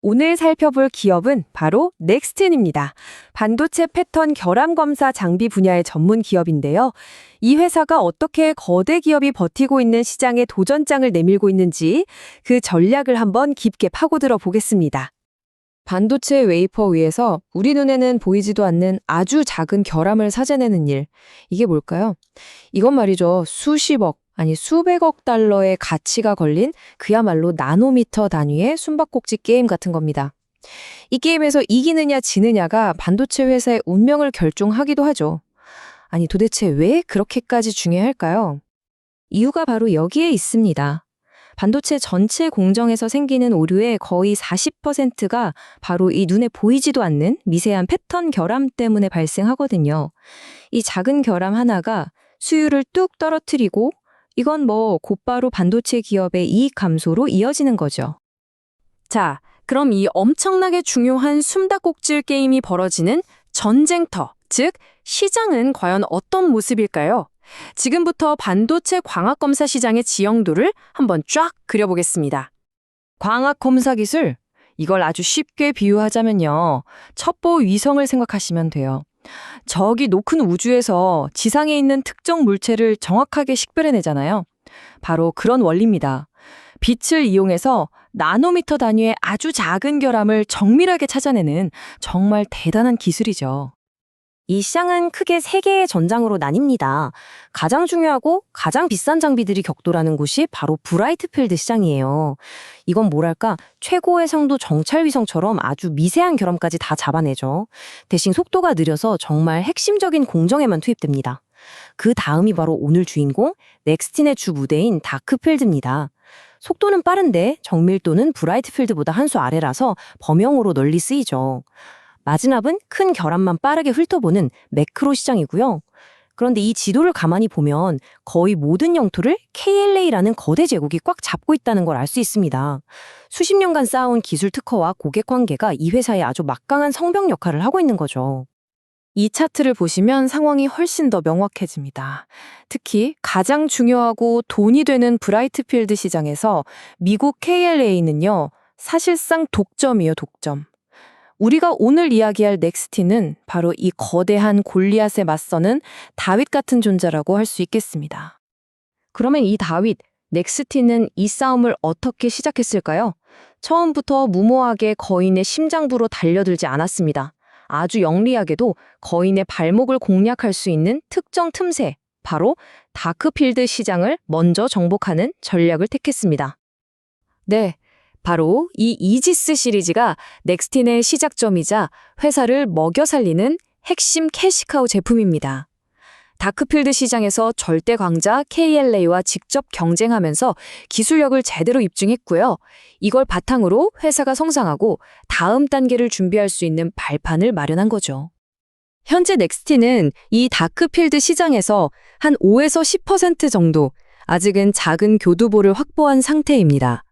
오늘 살펴볼 기업은 바로 넥스틴입니다. 반도체 패턴 결함 검사 장비 분야의 전문 기업인데요. 이 회사가 어떻게 거대 기업이 버티고 있는 시장에 도전장을 내밀고 있는지 그 전략을 한번 깊게 파고들어 보겠습니다. 반도체 웨이퍼 위에서 우리 눈에는 보이지도 않는 아주 작은 결함을 찾아내는 일. 이게 뭘까요? 이건 말이죠. 수십억, 아니 수백억 달러의 가치가 걸린 그야말로 나노미터 단위의 숨바꼭질 게임 같은 겁니다. 이 게임에서 이기느냐 지느냐가 반도체 회사의 운명을 결정하기도 하죠. 아니 도대체 왜 그렇게까지 중요할까요? 이유가 바로 여기에 있습니다. 반도체 전체 공정에서 생기는 오류의 거의 40%가 바로 이 눈에 보이지도 않는 미세한 패턴 결함 때문에 발생하거든요. 이 작은 결함 하나가 수율을 뚝 떨어뜨리고 이건 곧바로 반도체 기업의 이익 감소로 이어지는 거죠. 자, 그럼 이 엄청나게 중요한 숨바꼭질 게임이 벌어지는 전쟁터, 즉 시장은 과연 어떤 모습일까요? 지금부터 반도체 광학 검사 시장의 지형도를 한번 쫙 그려보겠습니다. 광학 검사 기술, 이걸 아주 쉽게 비유하자면요. 첩보 위성을 생각하시면 돼요. 저기 높은 우주에서 지상에 있는 특정 물체를 정확하게 식별해내잖아요. 바로 그런 원리입니다. 빛을 이용해서 나노미터 단위의 아주 작은 결함을 정밀하게 찾아내는 정말 대단한 기술이죠. 이 시장은 크게 세 개의 전장으로 나뉩니다. 가장 중요하고 가장 비싼 장비들이 격돌하는 곳이 바로 브라이트필드 시장이에요. 이건 뭐랄까 최고의 상도 정찰위성처럼 아주 미세한 결함까지 다 잡아내죠. 대신 속도가 느려서 정말 핵심적인 공정에만 투입됩니다. 그 다음이 바로 오늘 주인공 넥스틴의 주 무대인 다크필드입니다. 속도는 빠른데 정밀도는 브라이트필드보다 한 수 아래라서 범용으로 널리 쓰이죠. 마지막은 큰 결함만 빠르게 훑어보는 매크로 시장이고요. 그런데 이 지도를 가만히 보면 거의 모든 영토를 KLA라는 거대 제국이 꽉 잡고 있다는 걸 알 수 있습니다. 수십 년간 쌓아온 기술 특허와 고객 관계가 이 회사의 아주 막강한 성병 역할을 하고 있는 거죠. 이 차트를 보시면 상황이 훨씬 더 명확해집니다. 특히 가장 중요하고 돈이 되는 브라이트필드 시장에서 미국 KLA는요, 사실상 독점이에요, 독점. 우리가 오늘 이야기할 넥스틴은 바로 이 거대한 골리앗에 맞서는 다윗 같은 존재라고 할 수 있겠습니다. 그러면 이 다윗, 넥스틴은 이 싸움을 어떻게 시작했을까요? 처음부터 무모하게 거인의 심장부로 달려들지 않았습니다. 아주 영리하게도 거인의 발목을 공략할 수 있는 특정 틈새, 바로 다크필드 시장을 먼저 정복하는 전략을 택했습니다. 네. 바로 이 이지스 시리즈가 넥스틴의 시작점이자 회사를 먹여 살리는 핵심 캐시카우 제품입니다. 다크필드 시장에서 절대 강자 KLA와 직접 경쟁하면서 기술력을 제대로 입증했고요. 이걸 바탕으로 회사가 성장하고 다음 단계를 준비할 수 있는 발판을 마련한 거죠. 현재 넥스틴은 이 다크필드 시장에서 한 5에서 10% 정도, 아직은 작은 교두보를 확보한 상태입니다.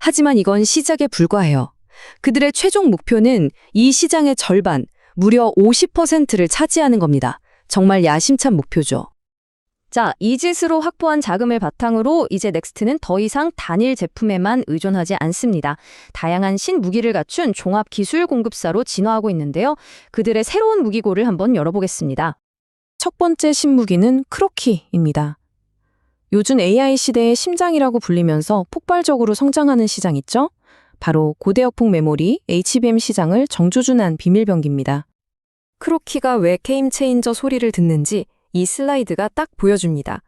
하지만 이건 시작에 불과해요. 그들의 최종 목표는 이 시장의 절반, 무려 50%를 차지하는 겁니다. 정말 야심찬 목표죠. 자, 이짓으로 확보한 자금을 바탕으로 이제 넥스트는 더 이상 단일 제품에만 의존하지 않습니다. 다양한 신무기를 갖춘 종합 기술 공급사로 진화하고 있는데요. 그들의 새로운 무기고를 한번 열어보겠습니다. 첫 번째 신무기는 크로키입니다. 요즘 AI 시대의 심장이라고 불리면서 폭발적으로 성장하는 시장 있죠? 바로 고대역폭 메모리 HBM 시장을 정조준한 비밀병기입니다. 크로키가 왜 게임 체인저 소리를 듣는지 이 슬라이드가 딱 보여줍니다.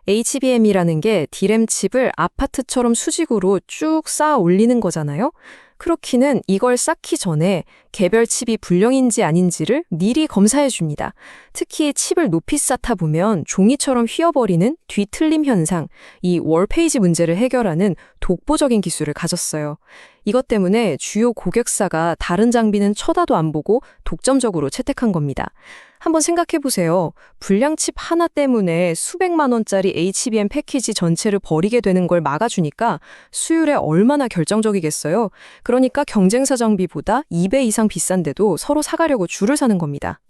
HBM이라는 게 D램 칩을 아파트처럼 수직으로 쭉 쌓아 올리는 거잖아요. 크로키는 이걸 쌓기 전에 개별 칩이 불량인지 아닌지를 미리 검사해 줍니다. 특히 칩을 높이 쌓다 보면 종이처럼 휘어버리는 뒤틀림 현상, 이 월페이지 문제를 해결하는 독보적인 기술을 가졌어요. 이것 때문에 주요 고객사가 다른 장비는 쳐다도 안 보고 독점적으로 채택한 겁니다. 한번 생각해 보세요. 불량칩 하나 때문에 수백만 원짜리 HBM 패키지 전체를 버리게 되는 걸 막아주니까 수율에 얼마나 결정적이겠어요. 그러니까 경쟁사 장비보다 2배 이상 비싼데도 서로 사가려고 줄을 서는 겁니다.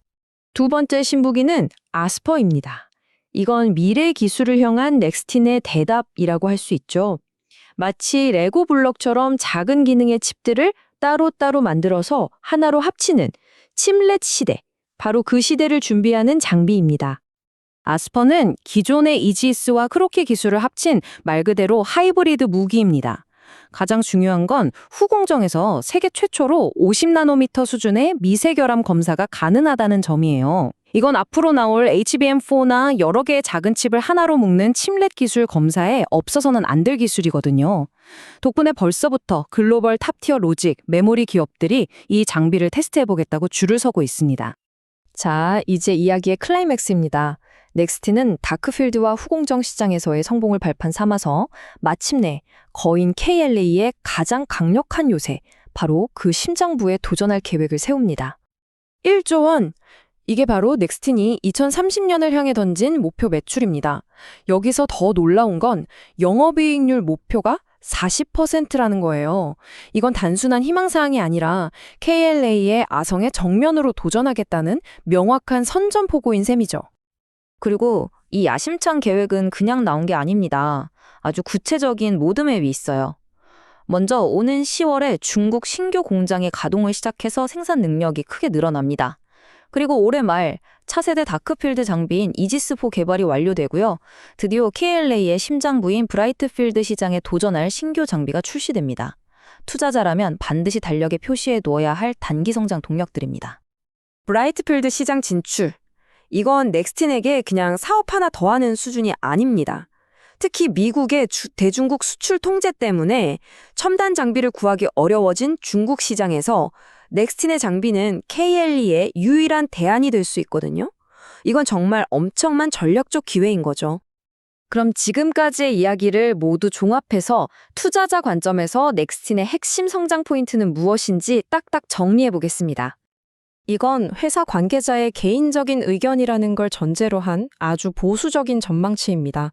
두 번째 신무기는 아스퍼입니다. 이건 미래 기술을 향한 넥스틴의 대답이라고 할 수 있죠. 마치 레고 블럭처럼 작은 기능의 칩들을 따로따로 만들어서 하나로 합치는 침렛 시대, 바로 그 시대를 준비하는 장비입니다. 아스퍼는 기존의 이지스와 크로키 기술을 합친 말 그대로 하이브리드 무기입니다. 가장 중요한 건 후공정에서 세계 최초로 50나노미터 수준의 미세 결함 검사가 가능하다는 점이에요. 이건 앞으로 나올 HBM4나 여러 개의 작은 칩을 하나로 묶는 침렛 기술 검사에 없어서는 안 될 기술이거든요. 덕분에 벌써부터 글로벌 탑티어 로직, 메모리 기업들이 이 장비를 테스트해보겠다고 줄을 서고 있습니다. 자, 이제 이야기의 클라이맥스입니다. 넥스트는 다크필드와 후공정 시장에서의 성공을 발판 삼아서 마침내 거인 KLA의 가장 강력한 요새, 바로 그 심장부에 도전할 계획을 세웁니다. 1조 원! 이게 바로 넥스틴이 2030년을 향해 던진 목표 매출입니다. 여기서 더 놀라운 건 영업이익률 목표가 40%라는 거예요. 이건 단순한 희망사항이 아니라 KLA의 아성에 정면으로 도전하겠다는 명확한 선전포고인 셈이죠. 그리고 이 야심찬 계획은 그냥 나온 게 아닙니다. 아주 구체적인 로드맵이 있어요. 먼저 오는 10월에 중국 신규 공장의 가동을 시작해서 생산 능력이 크게 늘어납니다. 그리고 올해 말 차세대 다크필드 장비인 이지스4 개발이 완료되고요. 드디어 KLA의 심장부인 브라이트필드 시장에 도전할 신규 장비가 출시됩니다. 투자자라면 반드시 달력에 표시해 두어야 할 단기 성장 동력들입니다. 브라이트필드 시장 진출. 이건 넥스틴에게 그냥 사업 하나 더 하는 수준이 아닙니다. 특히 미국의 대중국 수출 통제 때문에 첨단 장비를 구하기 어려워진 중국 시장에서 넥스틴의 장비는 KLA의 유일한 대안이 될 수 있거든요. 이건 정말 엄청난 전략적 기회인 거죠. 그럼 지금까지의 이야기를 모두 종합해서 투자자 관점에서 넥스틴의 핵심 성장 포인트는 무엇인지 딱딱 정리해 보겠습니다. 이건 회사 관계자의 개인적인 의견이라는 걸 전제로 한 아주 보수적인 전망치입니다.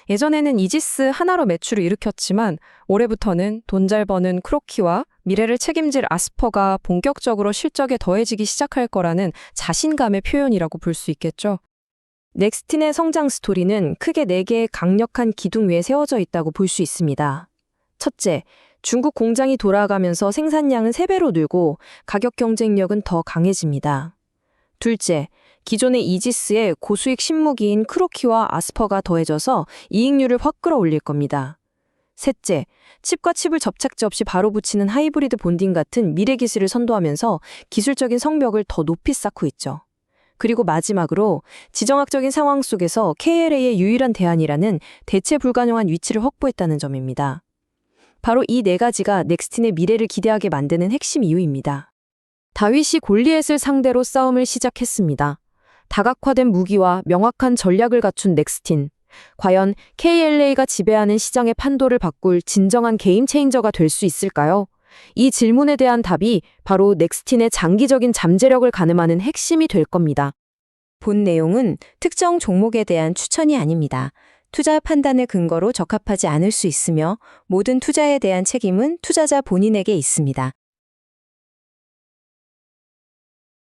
예전에는 이지스 하나로 매출을 일으켰지만 올해부터는 돈 잘 버는 크로키와 미래를 책임질 아스퍼가 본격적으로 실적에 더해지기 시작할 거라는 자신감의 표현이라고 볼 수 있겠죠. 넥스틴의 성장 스토리는 크게 4개의 강력한 기둥 위에 세워져 있다고 볼 수 있습니다. 첫째, 중국 공장이 돌아가면서 생산량은 3배로 늘고 가격 경쟁력은 더 강해집니다. 둘째, 기존의 이지스의 고수익 신무기인 크로키와 아스퍼가 더해져서 이익률을 확 끌어올릴 겁니다. 셋째, 칩과 칩을 접착제 없이 바로 붙이는 하이브리드 본딩 같은 미래 기술을 선도하면서 기술적인 성벽을 더 높이 쌓고 있죠. 그리고 마지막으로 지정학적인 상황 속에서 KLA의 유일한 대안이라는 대체 불가능한 위치를 확보했다는 점입니다. 바로 이 4가지가 넥스틴의 미래를 기대하게 만드는 핵심 이유입니다. 다윗이 골리앗을 상대로 싸움을 시작했습니다. 다각화된 무기와 명확한 전략을 갖춘 넥스틴. 과연 KLA가 지배하는 시장의 판도를 바꿀 진정한 게임 체인저가 될 수 있을까요? 이 질문에 대한 답이 바로 넥스틴의 장기적인 잠재력을 가늠하는 핵심이 될 겁니다. 본 내용은 특정 종목에 대한 추천이 아닙니다. 투자 판단의 근거로 적합하지 않을 수 있으며 모든 투자에 대한 책임은 투자자 본인에게 있습니다.